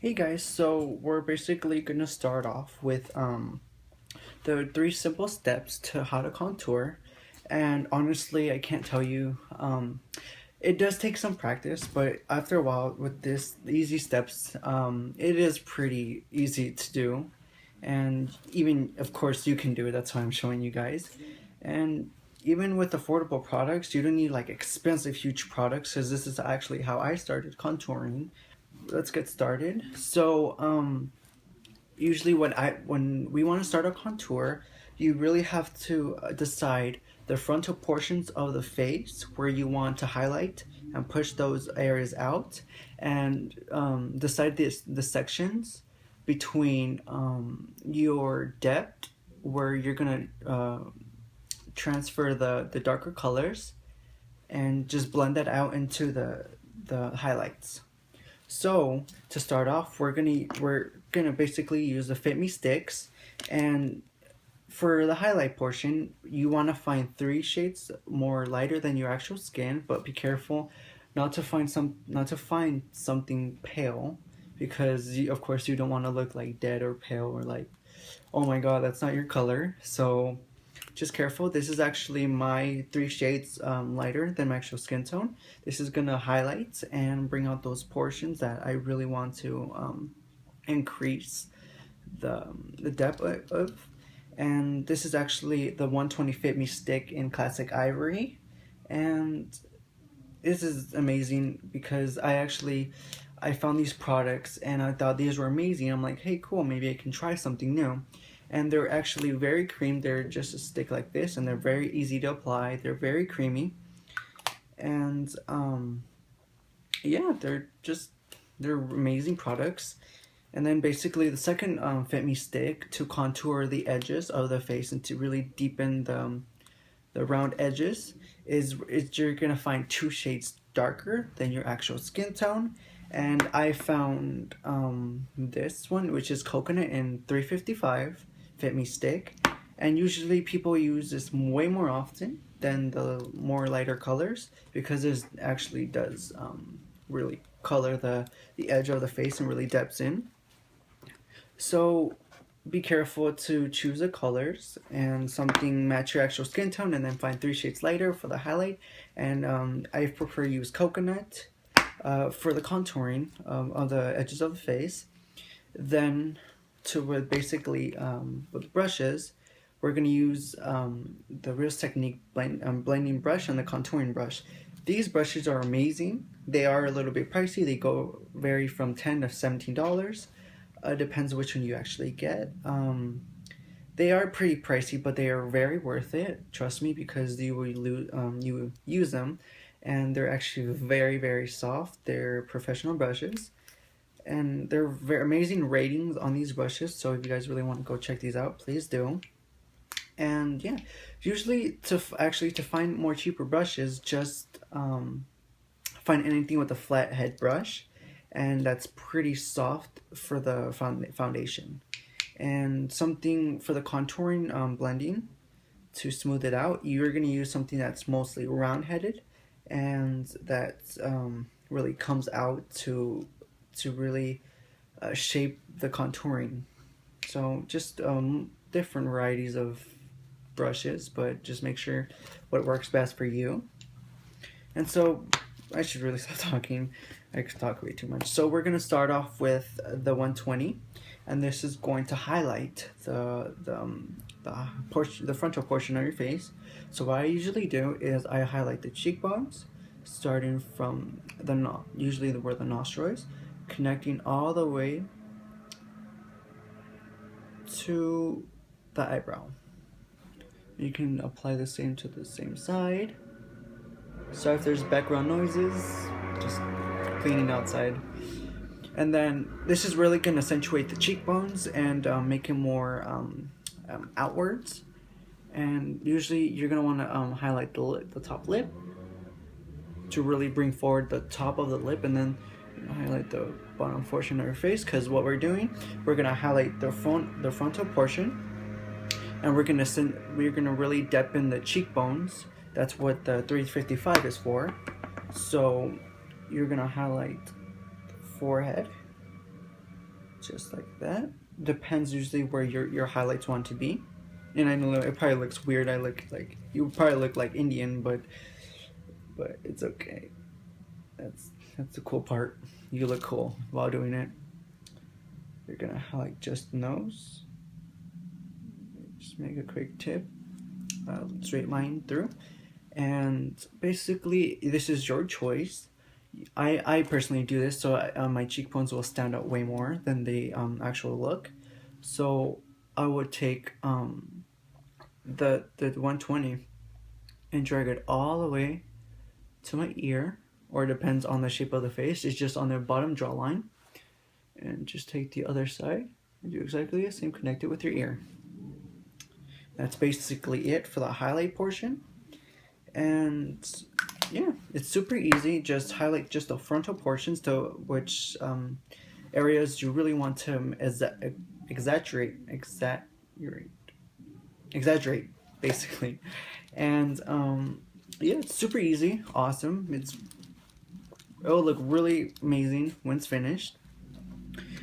Hey guys, so we're basically gonna start off with the three simple steps to how to contour. And honestly, I can't tell you, it does take some practice, but after a while with this easy steps, it is pretty easy to do. And even, of course, you can do it. That's why I'm showing you guys. And even with affordable products, you don't need like expensive, huge products, because this is actually how I started contouring. Let's get started. So, usually when we want to start a contour, you really have to decide the frontal portions of the face where you want to highlight and push those areas out, and decide the sections between your depth where you're gonna transfer the darker colors and just blend that out into the highlights. So to start off, we're gonna basically use the Fitme-sticks, and for the highlight portion, you want to find 3 shades more lighter than your actual skin, but be careful not to find something pale, because of course you don't want to look like dead or pale or like, oh my god, that's not your color. So just careful. This is actually my 3 shades lighter than my actual skin tone. This is gonna highlight and bring out those portions that I really want to increase the depth of. And this is actually the 120 Fitme-stick in classic ivory, and this is amazing because I found these products and I thought these were amazing. I'm like, hey, cool, maybe I can try something new. And they're actually very cream. They're just a stick like this, and they're very easy to apply. They're very creamy, and yeah, they're amazing products. And then basically the second Fitme-stick to contour the edges of the face and to really deepen the round edges is you're gonna find 2 shades darker than your actual skin tone. And I found this one, which is coconut in 355 Fitme-stick, and usually people use this way more often than the more lighter colors, because this actually does really color the edge of the face and really depths in. So be careful to choose the colors and something match your actual skin tone, and then find 3 shades lighter for the highlight. And I prefer use coconut for the contouring of the edges of the face. Then basically with brushes, we're going to use the RealTechniques blending brush and the contouring brush. These brushes are amazing. They are a little bit pricey. They vary from $10 to $17. Depends which one you actually get. They are pretty pricey, but they are very worth it. Trust me, because you use them, and they're actually very, very soft. They're professional brushes, and they're very amazing ratings on these brushes. So if you guys really want to go check these out, please do. And yeah, usually to find more cheaper brushes, just find anything with a flat head brush, and that's pretty soft for the foundation. And something for the contouring blending to smooth it out, you're going to use something that's mostly round headed, and that really comes out to really shape the contouring. So just different varieties of brushes, but just make sure what works best for you. And so I should really stop talking. I could talk way too much. So we're gonna start off with the 120, and this is going to highlight the frontal portion of your face. So what I usually do is I highlight the cheekbones, starting from usually where the nostril is, connecting all the way to the eyebrow. You can apply the same to the same side. So if there's background noises, just cleaning outside. And then this is really going to accentuate the cheekbones and make it more outwards. And usually you're going to want to highlight the top lip to really bring forward the top of the lip, and then highlight the bottom portion of your face, because what we're doing, we're going to highlight the frontal portion, and we're going to really deepen the cheekbones. That's what the 355 is for. So you're going to highlight the forehead, just like that. Depends usually where your highlights want to be. And I know it probably looks weird. I look like, you probably look like Indian, but it's okay. That's the cool part. You look cool while doing it. You're gonna highlight just the nose. Just make a quick tip, straight line through, and basically this is your choice. I personally do this so my cheekbones will stand out way more than the actual look. So I would take the 120 and drag it all the way to my ear, or it depends on the shape of the face. It's just on the bottom jawline, and just take the other side and do exactly the same. Connect it with your ear. That's basically it for the highlight portion. And yeah, it's super easy. Just highlight just the frontal portions to which areas you really want to exaggerate basically. And yeah, it's super easy, awesome. It'll look really amazing when it's finished.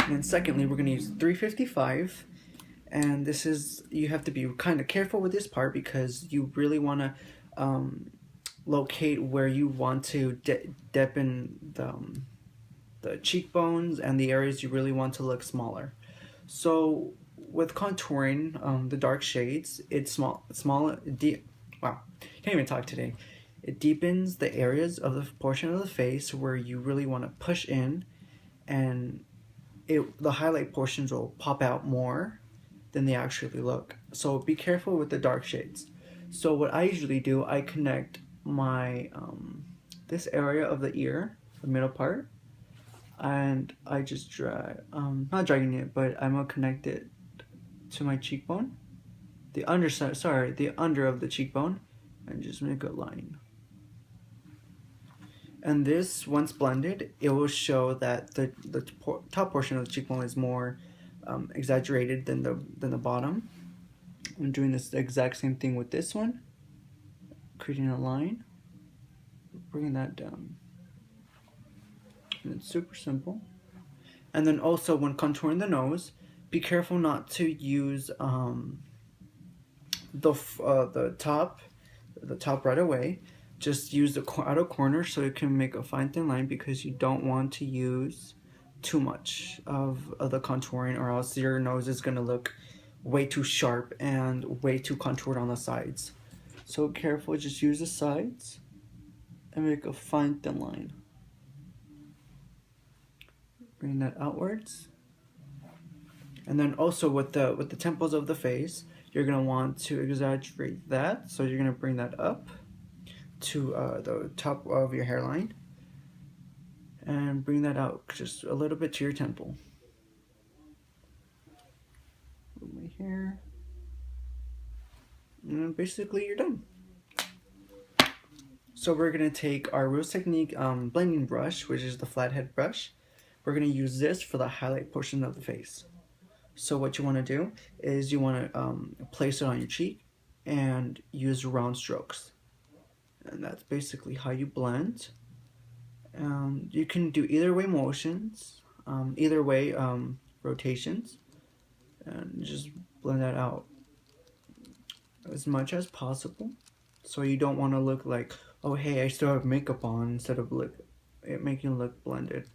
And then secondly, we're gonna use 355. And this is, you have to be kind of careful with this part because you really want to locate where you want to deepen the cheekbones and the areas you really want to look smaller. So with contouring, the dark shades, wow, can't even talk today. It deepens the areas of the portion of the face where you really want to push in, and the highlight portions will pop out more than they actually look. So be careful with the dark shades. So what I usually do, I connect my this area of the ear, the middle part, and I just drag, not dragging it, but I'm gonna connect it to my cheekbone, the underside, sorry, the under of the cheekbone, and just make a line. And this, once blended, it will show that the top portion of the cheekbone is more exaggerated than the bottom. I'm doing this exact same thing with this one, creating a line, bringing that down, and it's super simple. And then also when contouring the nose, be careful not to use the top right away. Just use the outer corner so you can make a fine thin line, because you don't want to use too much of the contouring, or else your nose is gonna look way too sharp and way too contoured on the sides. So careful, just use the sides and make a fine thin line. Bring that outwards. And then also with the temples of the face, you're gonna want to exaggerate that. So you're gonna bring that up to the top of your hairline, and bring that out just a little bit to your temple. Move my hair, and basically you're done. So we're gonna take our RealTechniques blending brush, which is the flathead brush. We're gonna use this for the highlight portion of the face. So what you want to do is you want to place it on your cheek and use round strokes. And that's basically how you blend. You can do either way motions, either way rotations, and just blend that out as much as possible. So you don't want to look like, oh hey, I still have makeup on, instead of making it look blended.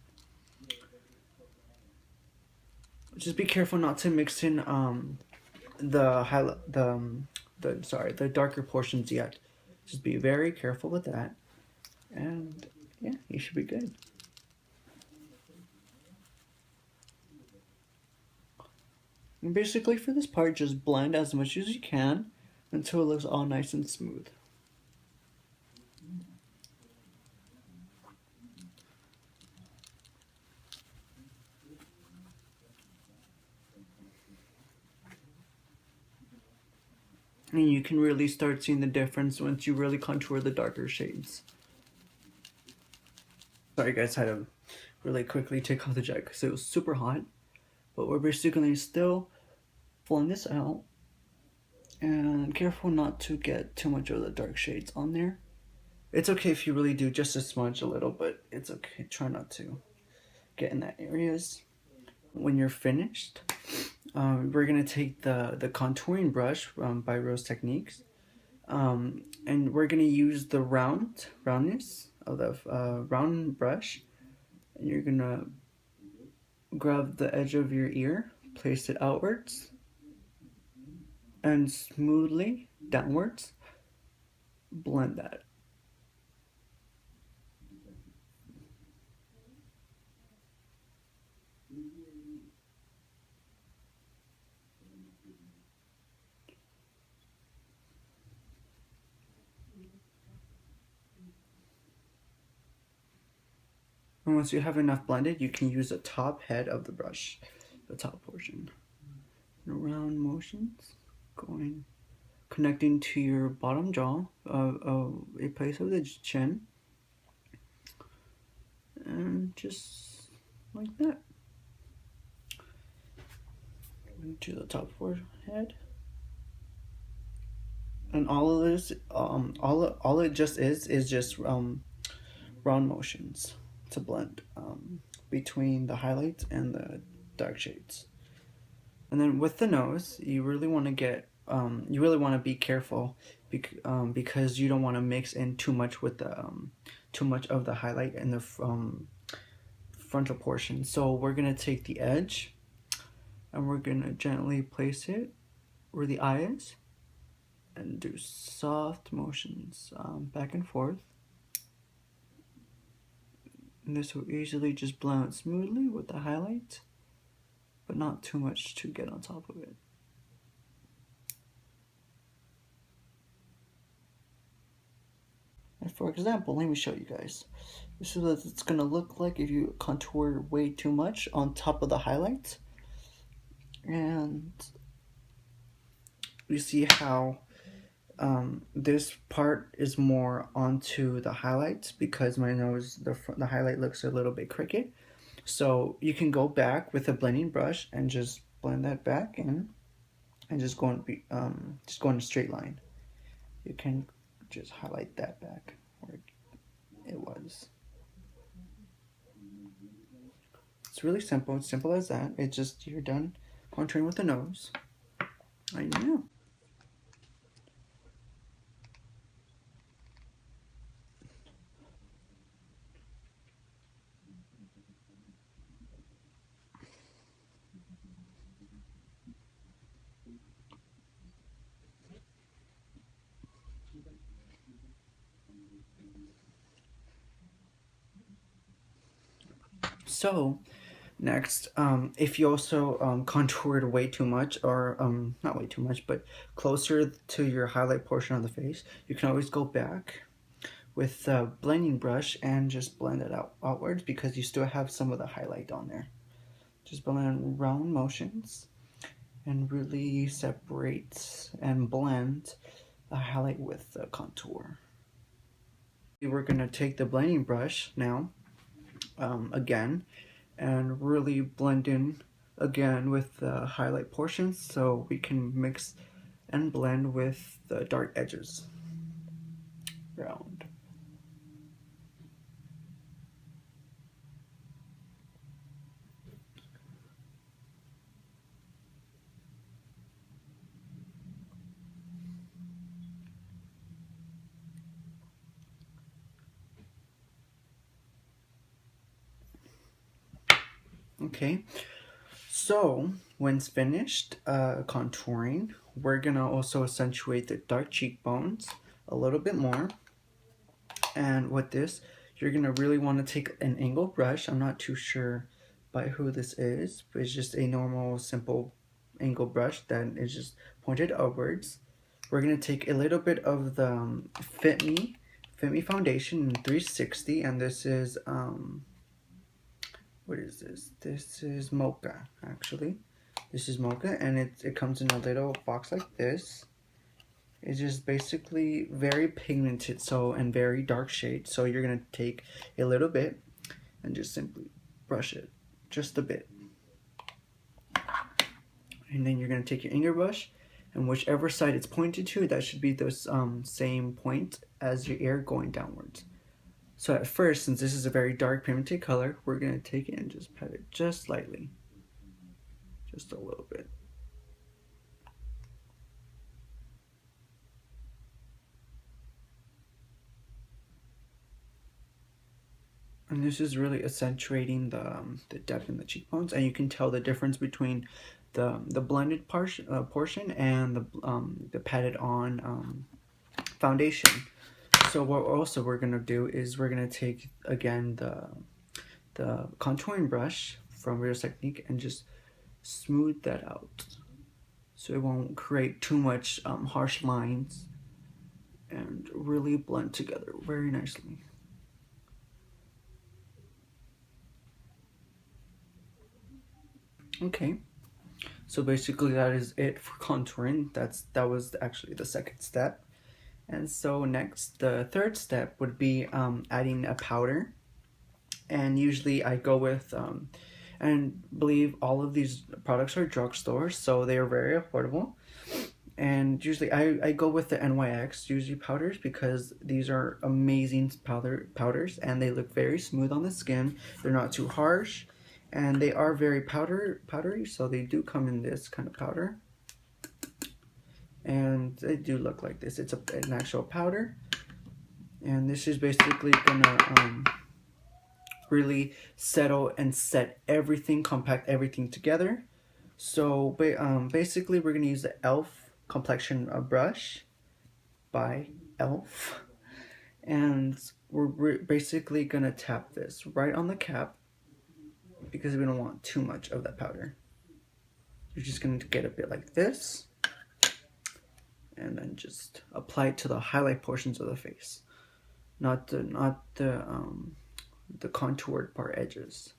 Just be careful not to mix in the darker portions yet. Just be very careful with that, and yeah, you should be good. And basically for this part, just blend as much as you can until it looks all nice and smooth. And you can really start seeing the difference once you really contour the darker shades. Sorry guys, I had to really quickly take off the jacket because it was super hot. But we're basically still blend this out. And careful not to get too much of the dark shades on there. It's okay if you really do just a smudge a little, but it's okay. Try not to get in that areas. When you're finished, we're gonna take the contouring brush by RealTechniques, and we're gonna use the roundness of the round brush. And you're gonna grab the edge of your ear, place it outwards, and smoothly downwards blend that. And once you have enough blended, you can use the top head of the brush, the top portion. Round motions, connecting to your bottom jaw, a place of the chin, and just like that. To the top forehead. And all of this, all it just is just round motions to blend between the highlights and the dark shades. And then with the nose, you really want to be careful because you don't want to mix in too much with the too much of the highlight in the frontal portion. So we're gonna take the edge and we're gonna gently place it where the eye is and do soft motions back and forth. And this will easily just blend out smoothly with the highlight, but not too much to get on top of it. And for example, let me show you guys. This is what it's gonna look like if you contour way too much on top of the highlights. And you see how this part is more onto the highlights because my nose, the highlight looks a little bit crooked. So you can go back with a blending brush and just blend that back in, and just go in a straight line. You can just highlight that back where it was. It's really simple. It's simple as that. It's just you're done contouring with the nose. I know. So next, if you also contoured way too much, or not way too much, but closer to your highlight portion of the face, you can always go back with the blending brush and just blend it outwards because you still have some of the highlight on there. Just blend round motions and really separate and blend the highlight with the contour. We're gonna take the blending brush now, again, and really blend in again with the highlight portions so we can mix and blend with the dark edges. Round. Okay, so when it's finished contouring, we're gonna also accentuate the dark cheekbones a little bit more. And with this, you're gonna really want to take an angle brush. I'm not too sure by who this is, but it's just a normal, simple angle brush that is just pointed upwards. We're gonna take a little bit of the Fitme-foundation in 360, and this is what is this? This is mocha, actually. This is mocha, and it comes in a little box like this. It's just basically very pigmented, and very dark shade. So you're gonna take a little bit and just simply brush it, just a bit. And then you're gonna take your angle brush, and whichever side it's pointed to, that should be the same point as your ear going downwards. So at first, since this is a very dark pigmented color, we're gonna take it and just pat it just lightly. just a little bit. And this is really accentuating the depth in the cheekbones, and you can tell the difference between the blended portion and the padded on foundation. So what we're gonna do is we're gonna take again the contouring brush from RealTechniques and just smooth that out, so it won't create too much harsh lines, and really blend together very nicely. Okay, so basically that is it for contouring. That was actually the second step. And so next, the third step would be adding a powder. And usually I go with, and believe all of these products are drugstore, so they are very affordable. And usually I go with the NYX usually powders, because these are amazing powders and they look very smooth on the skin. They're not too harsh, and they are very powdery, so they do come in this kind of powder. And they do look like this. It's an actual powder, and this is basically gonna really settle and set everything, compact everything together. So basically we're gonna use the e.l.f. complexion brush by e.l.f. and we're basically gonna tap this right on the cap, because we don't want too much of that powder. You're just gonna get a bit like this, and then just apply it to the highlight portions of the face, not the contoured part edges.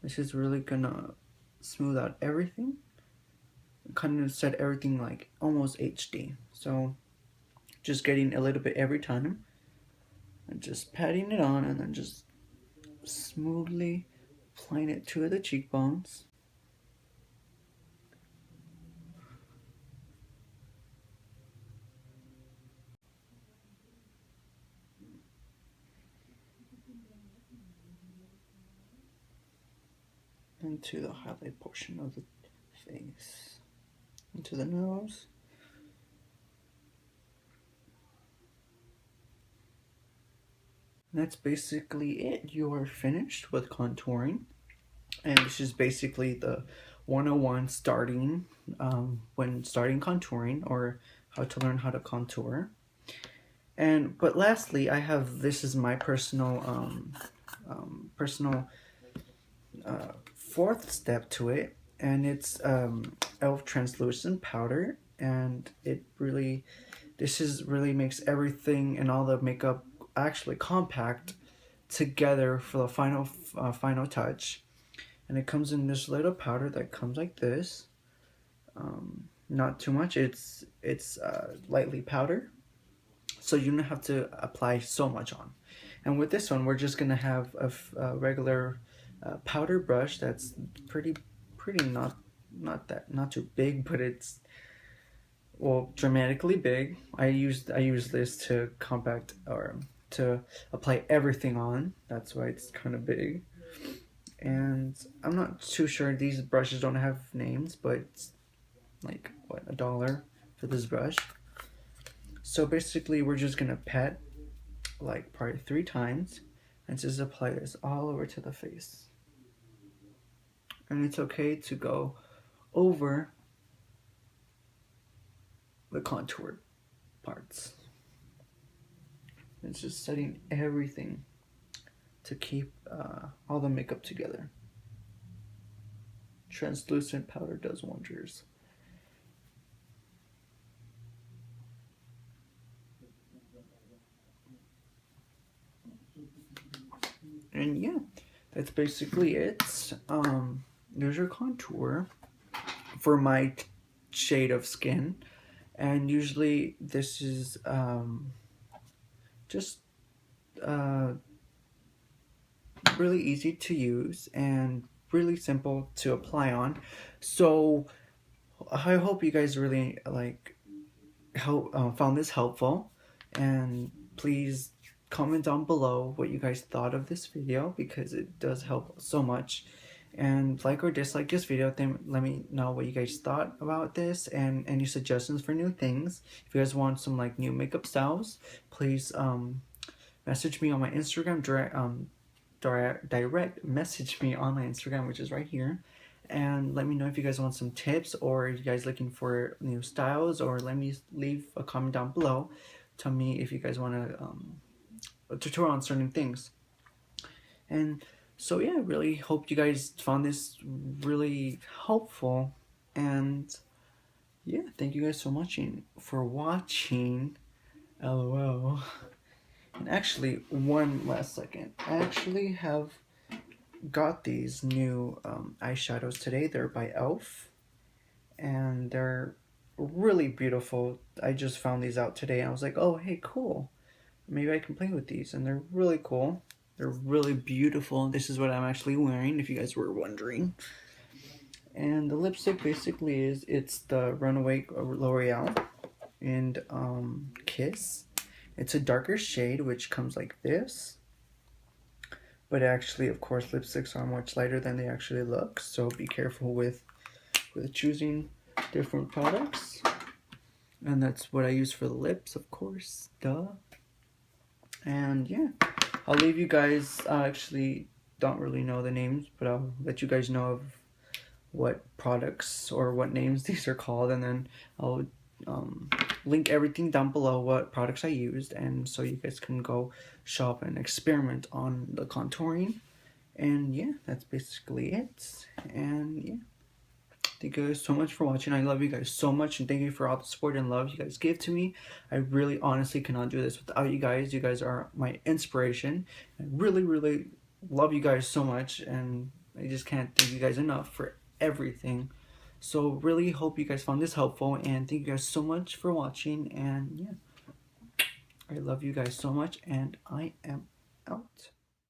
This is really gonna smooth out everything, kind of set everything like almost HD. So just getting a little bit every time and just patting it on, and then just smoothly applying it to the cheekbones. Into the highlight portion of the face, into the nose. And that's basically it. You are finished with contouring, and this is basically the 101 starting when starting contouring, or how to learn how to contour. But lastly, I have, this is my personal fourth step to it, and it's e.l.f. translucent powder, and this really makes everything and all the makeup actually compact together for the final touch. And it comes in this little powder that comes like this, not too much. It's lightly powder, so you don't have to apply so much on. And with this one, we're just gonna have a regular powder brush that's pretty not too big, but it's, well, dramatically big. I use this to compact, or to apply everything on. That's why it's kind of big. And I'm not too sure, these brushes don't have names, but it's like, what, $1 for this brush. So basically we're just gonna pat like probably 3 times and just apply this all over to the face. And it's okay to go over the contoured parts. It's just setting everything to keep all the makeup together. Translucent powder does wonders. And yeah, that's basically it. There's your contour for my shade of skin, and usually this is just really easy to use and really simple to apply on. So I hope you guys really found this helpful, and please comment down below what you guys thought of this video, because it does help so much. And like or dislike this video. Then let me know what you guys thought about this and any suggestions for new things. If you guys want some like new makeup styles, please message me on my Instagram, direct message me on my Instagram, which is right here, and let me know if you guys want some tips, or you guys looking for new styles, or let me leave a comment down below. Tell me if you guys want a tutorial on certain things. And so yeah, really hope you guys found this really helpful, and yeah, thank you guys so much for watching. LOL. And actually, one last second, I actually have got these new eyeshadows today. They're by Elf, and they're really beautiful. I just found these out today, and I was like, oh hey, cool, maybe I can play with these. And they're really cool, they're really beautiful. This is what I'm actually wearing, if you guys were wondering. And the lipstick basically it's the Runaway L'Oreal and Kiss. It's a darker shade, which comes like this. But actually, of course, lipsticks are much lighter than they actually look. So be careful with choosing different products. And that's what I use for the lips, of course. Duh. And yeah, I'll leave you guys. I actually don't really know the names, but I'll let you guys know of what products or what names these are called. And then I'll link everything down below, what products I used, and so you guys can go shop and experiment on the contouring. And yeah, that's basically it. And yeah, thank you guys so much for watching. I love you guys so much, and thank you for all the support and love you guys give to me. I really honestly cannot do this without you guys. You guys are my inspiration. I really love you guys so much, and I just can't thank you guys enough for everything. So really hope you guys found this helpful, and thank you guys so much for watching. And yeah, I love you guys so much, and I am out.